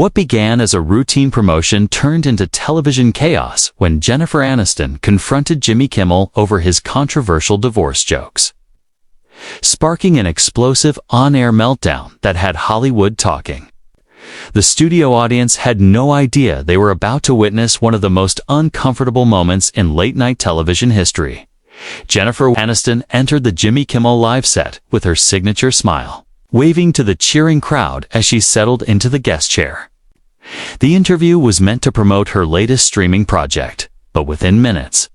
What began as a routine promotion turned into television chaos when Jennifer Aniston confronted Jimmy Kimmel over his controversial divorce jokes, sparking an explosive on-air meltdown that had Hollywood talking. The studio audience had no idea they were about to witness one of the most uncomfortable moments in late-night television history. Jennifer Aniston entered the Jimmy Kimmel live set with her signature smile, waving to the cheering crowd as she settled into the guest chair. The interview was meant to promote her latest streaming project, but within minutes,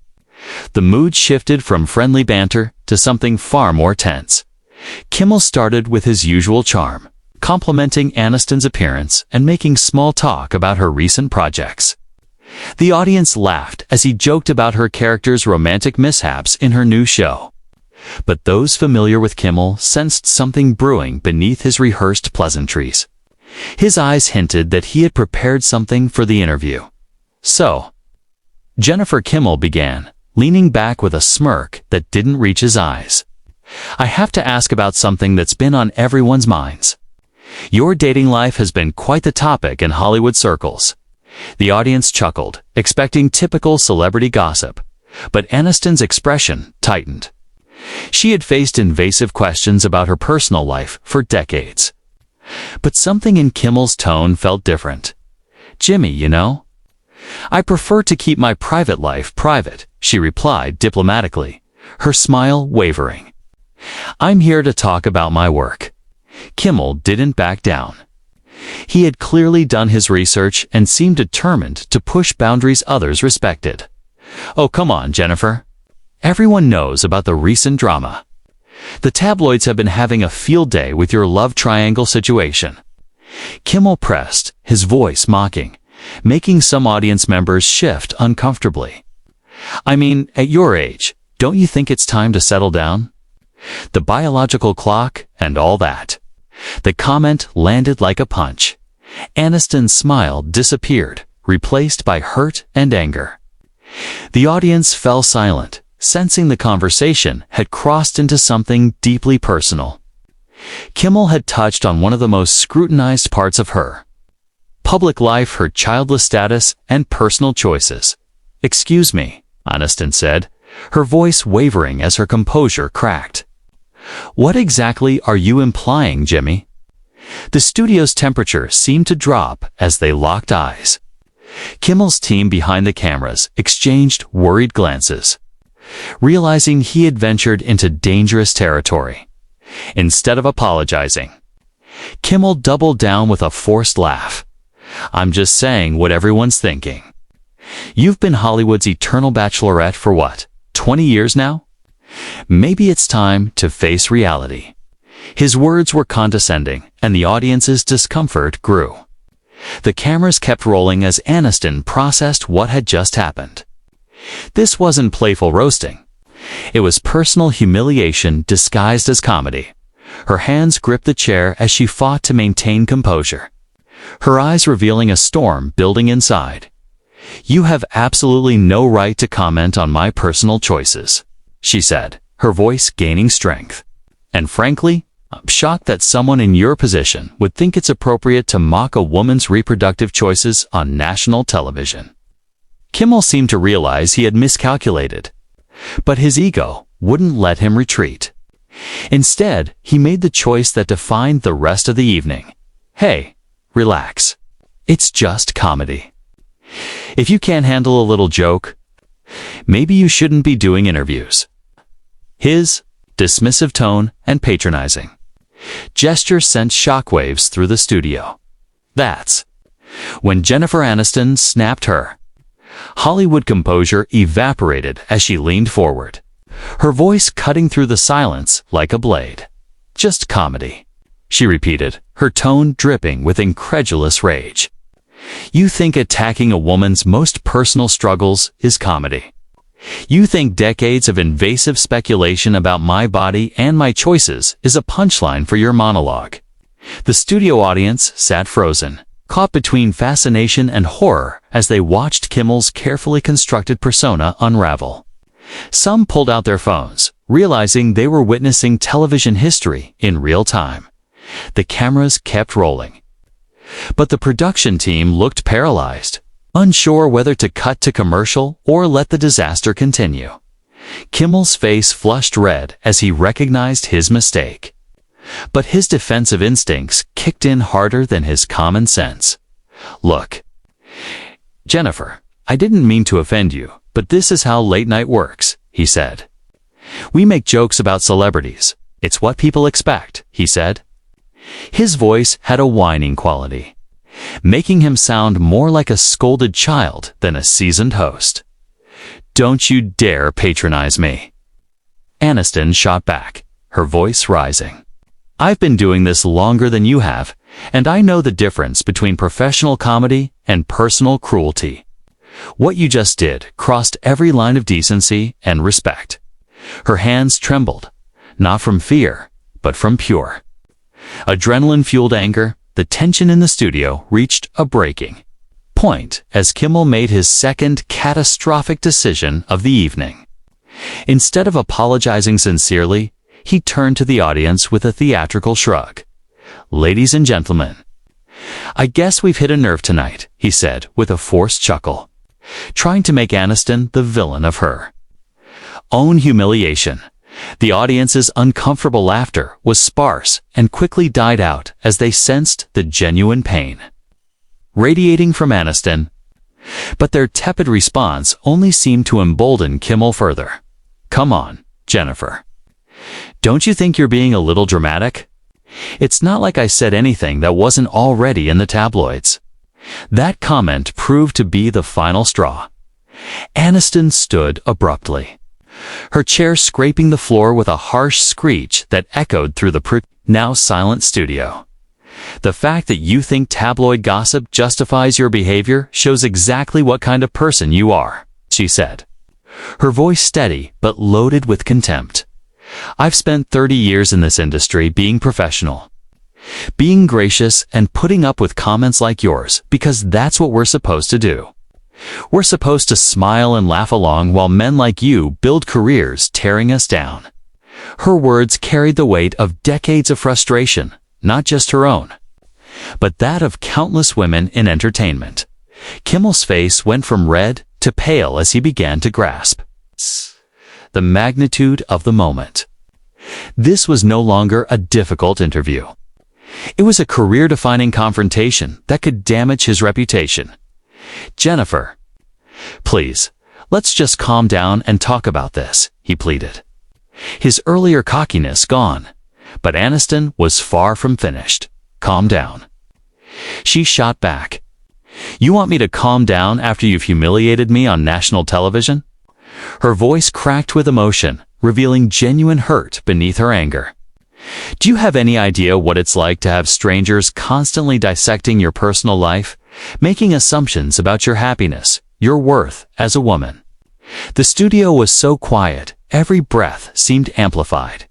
the mood shifted from friendly banter to something far more tense. Kimmel started with his usual charm, complimenting Aniston's appearance and making small talk about her recent projects. The audience laughed as he joked about her character's romantic mishaps in her new show. But those familiar with Kimmel sensed something brewing beneath his rehearsed pleasantries. His eyes hinted that he had prepared something for the interview. So, Jennifer Kimmel began, leaning back with a smirk that didn't reach his eyes. "I have to ask about something that's been on everyone's minds. Your dating life has been quite the topic in Hollywood circles." The audience chuckled, expecting typical celebrity gossip, but Aniston's expression tightened. She had faced invasive questions about her personal life for decades. But something in Kimmel's tone felt different. "Jimmy, you know, I prefer to keep my private life private," she replied diplomatically, her smile wavering. "I'm here to talk about my work." Kimmel didn't back down. He had clearly done his research and seemed determined to push boundaries others respected. "Oh, come on, Jennifer. Everyone knows about the recent drama. The tabloids have been having a field day with your love triangle situation." Kimmel pressed, his voice mocking, making some audience members shift uncomfortably. "I mean, at your age, don't you think it's time to settle down? The biological clock and all that." The comment landed like a punch. Aniston's smile disappeared, replaced by hurt and anger. The audience fell silent, sensing the conversation had crossed into something deeply personal. Kimmel had touched on one of the most scrutinized parts of her public life, her childless status, and personal choices. "Excuse me," Aniston said, her voice wavering as her composure cracked. "What exactly are you implying, Jimmy?" The studio's temperature seemed to drop as they locked eyes. Kimmel's team behind the cameras exchanged worried glances, realizing he had ventured into dangerous territory. Instead of apologizing, Kimmel doubled down with a forced laugh. "I'm just saying what everyone's thinking. You've been Hollywood's eternal bachelorette for what, 20 years now? Maybe it's time to face reality." His words were condescending, and the audience's discomfort grew. The cameras kept rolling as Aniston processed what had just happened. This wasn't playful roasting. It was personal humiliation disguised as comedy. Her hands gripped the chair as she fought to maintain composure, her eyes revealing a storm building inside. "You have absolutely no right to comment on my personal choices," she said, her voice gaining strength. "And frankly, I'm shocked that someone in your position would think it's appropriate to mock a woman's reproductive choices on national television." Kimmel seemed to realize he had miscalculated, but his ego wouldn't let him retreat. Instead, he made the choice that defined the rest of the evening. "Hey, relax. It's just comedy. If you can't handle a little joke, maybe you shouldn't be doing interviews." His dismissive tone and patronizing gesture sent shockwaves through the studio. That's when Jennifer Aniston snapped her Hollywood composure evaporated as she leaned forward, her voice cutting through the silence like a blade. "Just comedy," she repeated, her tone dripping with incredulous rage. "You think attacking a woman's most personal struggles is comedy? You think decades of invasive speculation about my body and my choices is a punchline for your monologue?" The studio audience sat frozen, caught between fascination and horror as they watched Kimmel's carefully constructed persona unravel. Some pulled out their phones, realizing they were witnessing television history in real time. The cameras kept rolling, But the production team looked paralyzed, unsure whether to cut to commercial or let the disaster continue. Kimmel's face flushed red as he recognized his mistake. But his defensive instincts kicked in harder than his common sense. "Look, Jennifer, I didn't mean to offend you, but this is how late night works," he said. "We make jokes about celebrities. It's what people expect," he said. His voice had a whining quality, making him sound more like a scolded child than a seasoned host. "Don't you dare patronize me." Aniston shot back, her voice rising. "I've been doing this longer than you have, and I know the difference between professional comedy and personal cruelty. What you just did crossed every line of decency and respect." Her hands trembled, not from fear, but from pure adrenaline-fueled anger. The tension in the studio reached a breaking point as Kimmel made his second catastrophic decision of the evening. Instead of apologizing sincerely, he turned to the audience with a theatrical shrug. "Ladies and gentlemen, I guess we've hit a nerve tonight," he said with a forced chuckle, trying to make Aniston the villain of her own humiliation. The audience's uncomfortable laughter was sparse and quickly died out as they sensed the genuine pain radiating from Aniston. But their tepid response only seemed to embolden Kimmel further. "Come on, Jennifer. Don't you think you're being a little dramatic? It's not like I said anything that wasn't already in the tabloids." That comment proved to be the final straw. Aniston stood abruptly, her chair scraping the floor with a harsh screech that echoed through the now silent studio. "The fact that you think tabloid gossip justifies your behavior shows exactly what kind of person you are," she said, her voice steady but loaded with contempt. "I've spent 30 years in this industry being professional, being gracious and putting up with comments like yours because that's what we're supposed to do. We're supposed to smile and laugh along while men like you build careers tearing us down." Her words carried the weight of decades of frustration, not just her own, but that of countless women in entertainment. Kimmel's face went from red to pale as he began to grasp the magnitude of the moment. This was no longer a difficult interview. It was a career-defining confrontation that could damage his reputation. "Jennifer, please, let's just calm down and talk about this," he pleaded, his earlier cockiness gone. But Aniston was far from finished. "Calm down." She shot back. "You want me to calm down after you've humiliated me on national television?" Her voice cracked with emotion, revealing genuine hurt beneath her anger. "Do you have any idea what it's like to have strangers constantly dissecting your personal life, making assumptions about your happiness, your worth as a woman?" The studio was so quiet, every breath seemed amplified.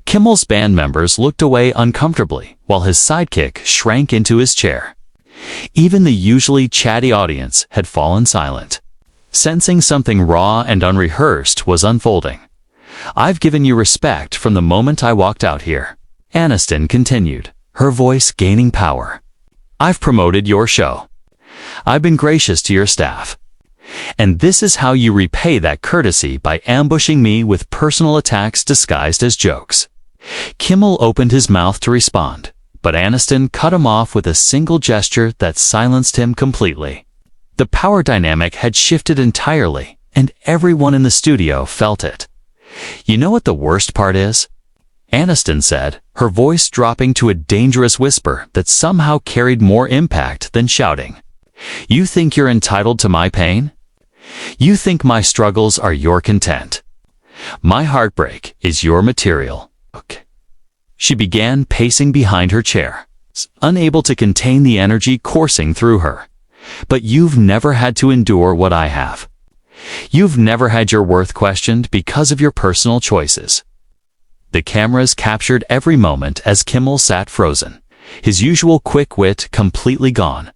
Kimmel's band members looked away uncomfortably, while his sidekick shrank into his chair. Even the usually chatty audience had fallen silent, sensing something raw and unrehearsed was unfolding. "I've given you respect from the moment I walked out here," Aniston continued, her voice gaining power. "I've promoted your show. I've been gracious to your staff. And this is how you repay that courtesy, by ambushing me with personal attacks disguised as jokes." Kimmel opened his mouth to respond, but Aniston cut him off with a single gesture that silenced him completely. The power dynamic had shifted entirely, and everyone in the studio felt it. "You know what the worst part is?" Aniston said, her voice dropping to a dangerous whisper that somehow carried more impact than shouting. "You think you're entitled to my pain? You think my struggles are your content. My heartbreak is your material." Okay. She began pacing behind her chair, unable to contain the energy coursing through her. "But you've never had to endure what I have. You've never had your worth questioned because of your personal choices." The cameras captured every moment as Kimmel sat frozen, his usual quick wit completely gone.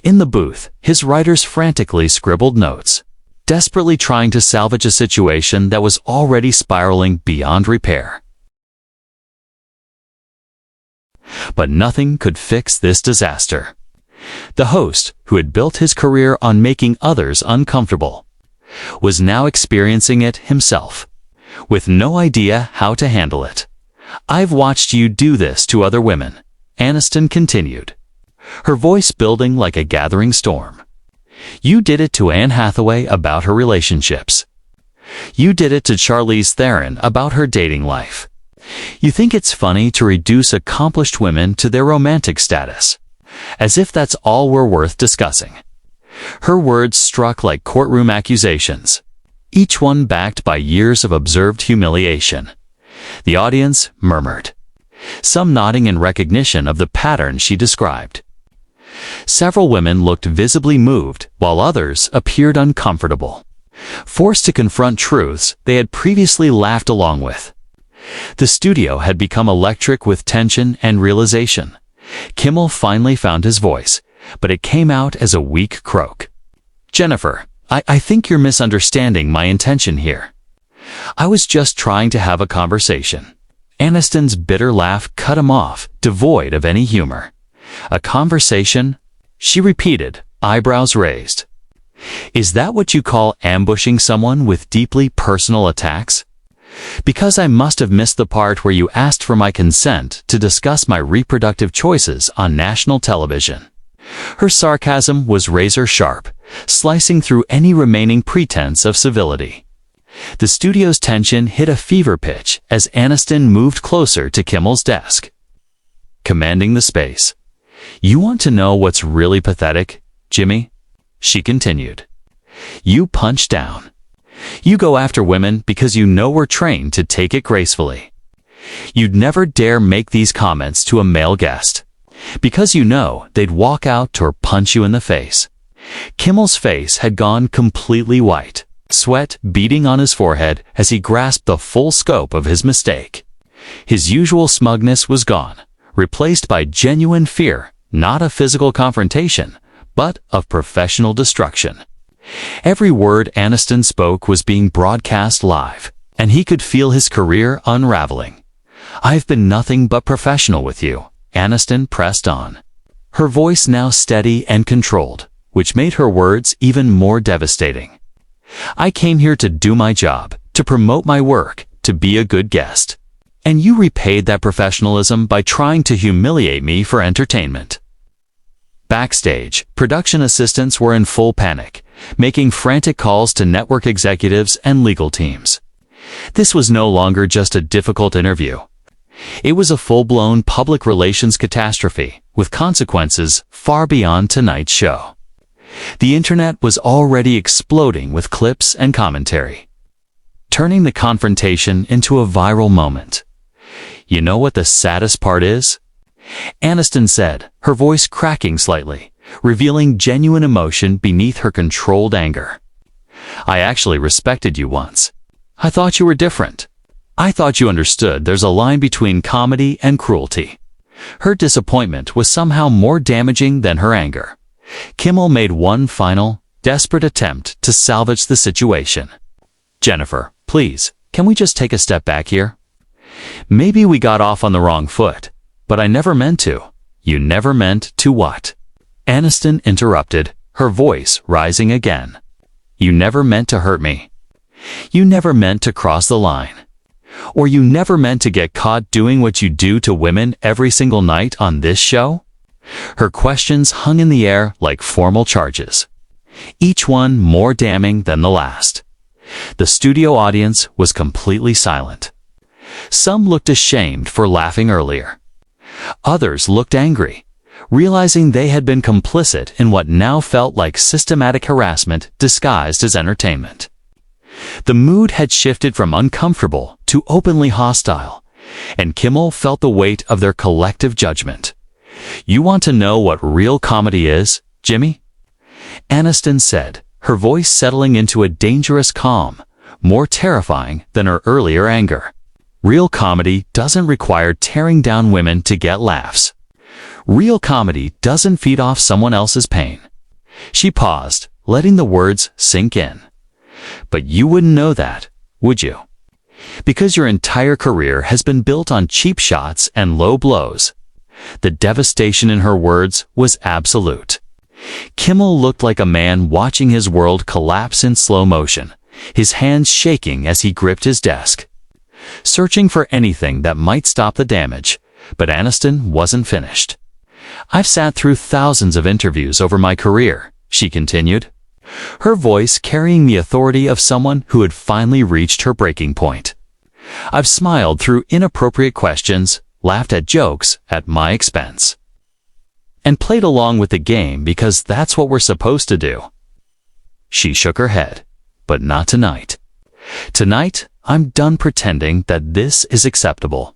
In the booth, his writers frantically scribbled notes, desperately trying to salvage a situation that was already spiraling beyond repair. But nothing could fix this disaster. The host, who had built his career on making others uncomfortable, was now experiencing it himself, with no idea how to handle it. "I've watched you do this to other women," Aniston continued, her voice building like a gathering storm. "You did it to Anne Hathaway about her relationships. You did it to Charlize Theron about her dating life. You think it's funny to reduce accomplished women to their romantic status, as if that's all we're worth discussing." Her words struck like courtroom accusations, each one backed by years of observed humiliation. The audience murmured, some nodding in recognition of the pattern she described. Several women looked visibly moved, while others appeared uncomfortable, forced to confront truths they had previously laughed along with. The studio had become electric with tension and realization. Kimmel finally found his voice, but it came out as a weak croak. "Jennifer, I think you're misunderstanding my intention here. I was just trying to have a conversation." Aniston's bitter laugh cut him off, devoid of any humor. "A conversation?" she repeated, eyebrows raised. "Is that what you call ambushing someone with deeply personal attacks? Because I must have missed the part where you asked for my consent to discuss my reproductive choices on national television." Her sarcasm was razor-sharp, slicing through any remaining pretense of civility. The studio's tension hit a fever pitch as Aniston moved closer to Kimmel's desk, commanding the space. "You want to know what's really pathetic, Jimmy?" she continued. "You punch down. You go after women because you know we're trained to take it gracefully. You'd never dare make these comments to a male guest, because you know they'd walk out or punch you in the face." Kimmel's face had gone completely white, sweat beading on his forehead as he grasped the full scope of his mistake. His usual smugness was gone, replaced by genuine fear, not of physical confrontation, but of professional destruction. Every word Aniston spoke was being broadcast live, and he could feel his career unraveling. "I've been nothing but professional with you," Aniston pressed on, her voice now steady and controlled, which made her words even more devastating. "I came here to do my job, to promote my work, to be a good guest. And you repaid that professionalism by trying to humiliate me for entertainment." Backstage, production assistants were in full panic, making frantic calls to network executives and legal teams. This was no longer just a difficult interview. It was a full-blown public relations catastrophe, with consequences far beyond tonight's show. The internet was already exploding with clips and commentary, turning the confrontation into a viral moment. "You know what the saddest part is?" Aniston said, her voice cracking slightly, revealing genuine emotion beneath her controlled anger. "I actually respected you once. I thought you were different. I thought you understood there's a line between comedy and cruelty." Her disappointment was somehow more damaging than her anger. Kimmel made one final, desperate attempt to salvage the situation. "Jennifer, please, can we just take a step back here? Maybe we got off on the wrong foot, but I never meant to." "You never meant to what?" Aniston interrupted, her voice rising again. "You never meant to hurt me. You never meant to cross the line. Or you never meant to get caught doing what you do to women every single night on this show?" Her questions hung in the air like formal charges, each one more damning than the last. The studio audience was completely silent. Some looked ashamed for laughing earlier. Others looked angry, realizing they had been complicit in what now felt like systematic harassment disguised as entertainment. The mood had shifted from uncomfortable to openly hostile, and Kimmel felt the weight of their collective judgment. "You want to know what real comedy is, Jimmy?" Aniston said, her voice settling into a dangerous calm, more terrifying than her earlier anger. "Real comedy doesn't require tearing down women to get laughs. Real comedy doesn't feed off someone else's pain." She paused, letting the words sink in. "But you wouldn't know that, would you? Because your entire career has been built on cheap shots and low blows. The devastation in her words was absolute. Kimmel looked like a man watching his world collapse in slow motion, his hands shaking as he gripped his desk, searching for anything that might stop the damage. But Aniston wasn't finished. "I've sat through thousands of interviews over my career," she continued, her voice carrying the authority of someone who had finally reached her breaking point. "I've smiled through inappropriate questions, laughed at jokes at my expense, and played along with the game because that's what we're supposed to do." She shook her head. "But not tonight. Tonight, I'm done pretending that this is acceptable."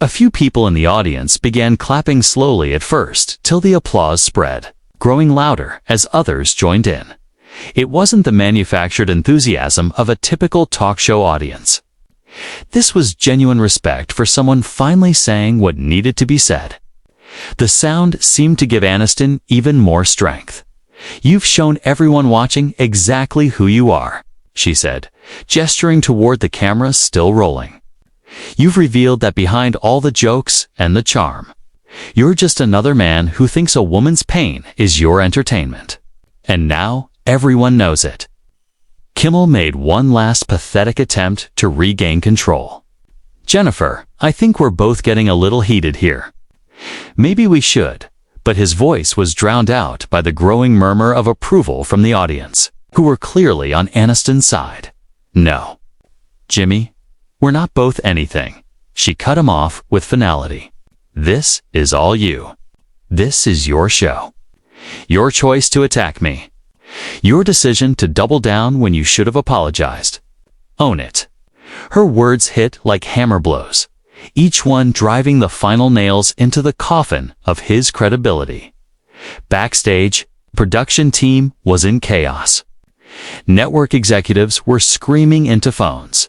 A few people in the audience began clapping slowly at first, till the applause spread, growing louder as others joined in. It wasn't the manufactured enthusiasm of a typical talk show audience. This was genuine respect for someone finally saying what needed to be said. The sound seemed to give Aniston even more strength. "You've shown everyone watching exactly who you are," she said, gesturing toward the cameras still rolling. "You've revealed that behind all the jokes and the charm, you're just another man who thinks a woman's pain is your entertainment. And now everyone knows it." Kimmel made one last pathetic attempt to regain control. "Jennifer, I think we're both getting a little heated here. Maybe we should," but his voice was drowned out by the growing murmur of approval from the audience, who were clearly on Aniston's side. "No, Jimmy, we're not both anything," she cut him off with finality. "This is all you. This is your show. Your choice to attack me. Your decision to double down when you should have apologized. Own it." Her words hit like hammer blows, each one driving the final nails into the coffin of his credibility. Backstage, the production team was in chaos. Network executives were screaming into phones.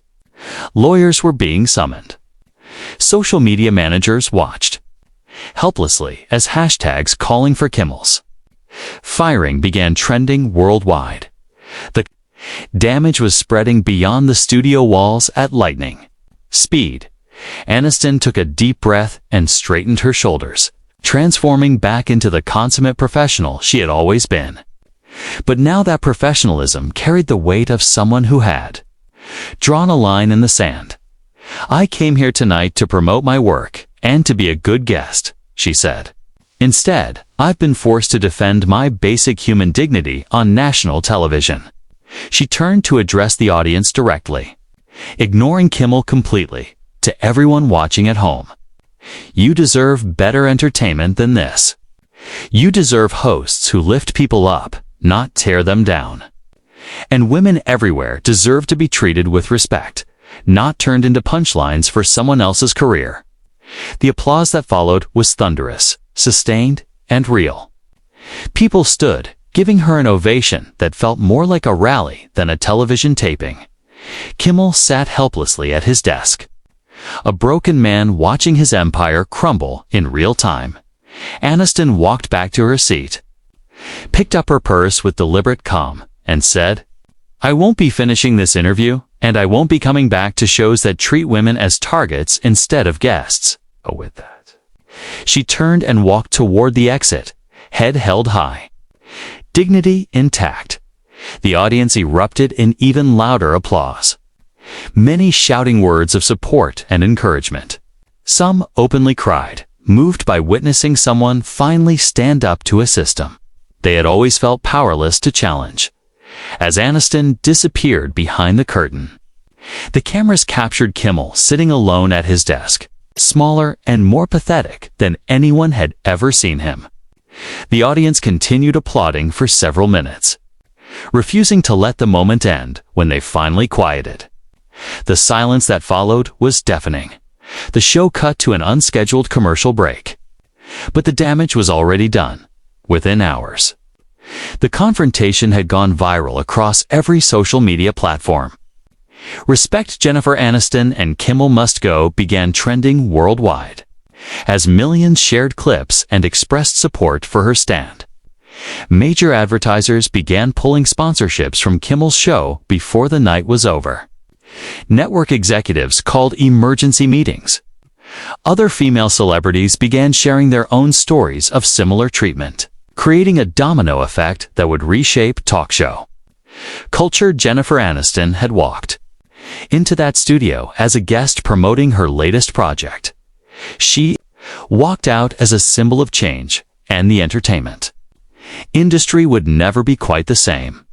Lawyers were being summoned. Social media managers watched helplessly as hashtags calling for Kimmel's firing began trending worldwide. The damage was spreading beyond the studio walls at lightning speed. Aniston took a deep breath and straightened her shoulders, transforming back into the consummate professional she had always been. But now that professionalism carried the weight of someone who had drawn a line in the sand. "I came here tonight to promote my work and to be a good guest," she said. "Instead, I've been forced to defend my basic human dignity on national television." She turned to address the audience directly, ignoring Kimmel completely, to everyone watching at home. "You deserve better entertainment than this. You deserve hosts who lift people up, not tear them down. And women everywhere deserve to be treated with respect, not turned into punchlines for someone else's career." The applause that followed was thunderous, sustained, and real. People stood, giving her an ovation that felt more like a rally than a television taping. Kimmel sat helplessly at his desk, a broken man watching his empire crumble in real time. Aniston walked back to her seat, picked up her purse with deliberate calm, and said, "I won't be finishing this interview, and I won't be coming back to shows that treat women as targets instead of guests." Oh, with that, she turned and walked toward the exit, head held high, dignity intact. The audience erupted in even louder applause, many shouting words of support and encouragement. Some openly cried, moved by witnessing someone finally stand up to a system they had always felt powerless to challenge. As Aniston disappeared behind the curtain, the cameras captured Kimmel sitting alone at his desk, smaller and more pathetic than anyone had ever seen him. The audience continued applauding for several minutes, refusing to let the moment end when they finally quieted. The silence that followed was deafening. The show cut to an unscheduled commercial break. But the damage was already done, within hours. The confrontation had gone viral across every social media platform. "Respect Jennifer Aniston and Kimmel Must Go" began trending worldwide, as millions shared clips and expressed support for her stand. Major advertisers began pulling sponsorships from Kimmel's show before the night was over. Network executives called emergency meetings. Other female celebrities began sharing their own stories of similar treatment, creating a domino effect that would reshape talk show culture. Jennifer Aniston had walked into that studio as a guest promoting her latest project. She walked out as a symbol of change, and the entertainment industry would never be quite the same.